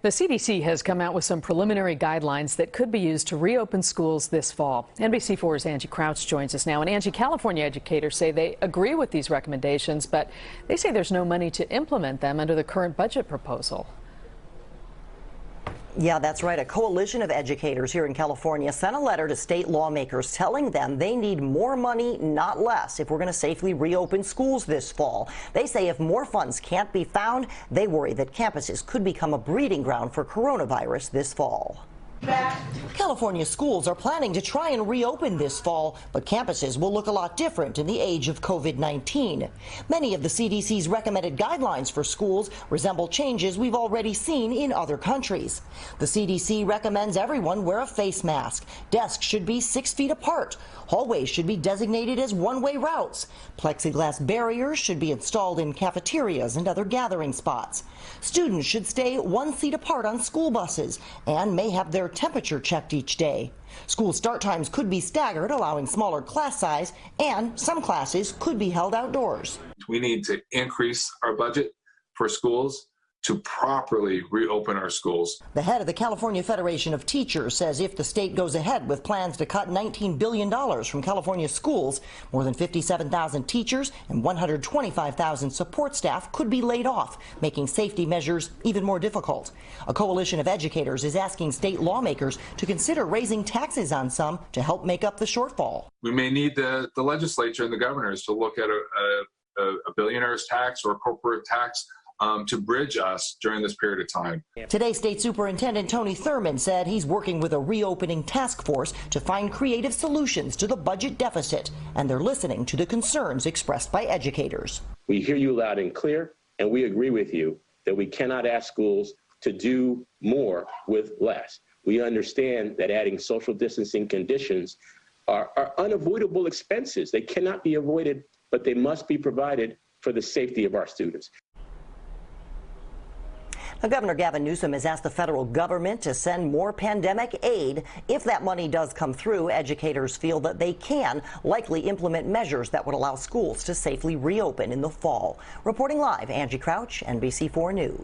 The CDC has come out with some preliminary guidelines that could be used to reopen schools this fall. NBC4's Angie Crouch joins us now. And Angie, California educators say they agree with these recommendations, but they say there's no money to implement them under the current budget proposal. Yeah, that's right. A coalition of educators here in California sent a letter to state lawmakers telling them they need more money, not less, if we're going to safely reopen schools this fall. They say if more funds can't be found, they worry that campuses could become a breeding ground for coronavirus this fall. California schools are planning to try and reopen this fall, but campuses will look a lot different in the age of COVID-19. Many of the CDC's recommended guidelines for schools resemble changes we've already seen in other countries. The CDC recommends everyone wear a face mask. Desks should be 6 feet apart. Hallways should be designated as one-way routes. Plexiglass barriers should be installed in cafeterias and other gathering spots. Students should stay 1 seat apart on school buses and may have their temperature checked each day. School start times could be staggered, allowing smaller class size, and some classes could be held outdoors. We need to increase our budget for schools to properly reopen our schools. The head of the California Federation of Teachers says if the state goes ahead with plans to cut $19 billion from California schools, more than 57,000 teachers and 125,000 support staff could be laid off, making safety measures even more difficult. A coalition of educators is asking state lawmakers to consider raising taxes on some to help make up the shortfall. We may need the legislature and the governors to look at a billionaire's tax or corporate tax to bridge us during this period of time. Today, State Superintendent Tony Thurmond said he's working with a reopening task force to find creative solutions to the budget deficit, and they're listening to the concerns expressed by educators. We hear you loud and clear, and we agree with you that we cannot ask schools to do more with less. We understand that adding social distancing conditions are unavoidable expenses. They cannot be avoided, but they must be provided for the safety of our students. Now, Governor Gavin Newsom has asked the federal government to send more pandemic aid. If that money does come through, educators feel that they can likely implement measures that would allow schools to safely reopen in the fall. Reporting live, Angie Crouch, NBC4 News.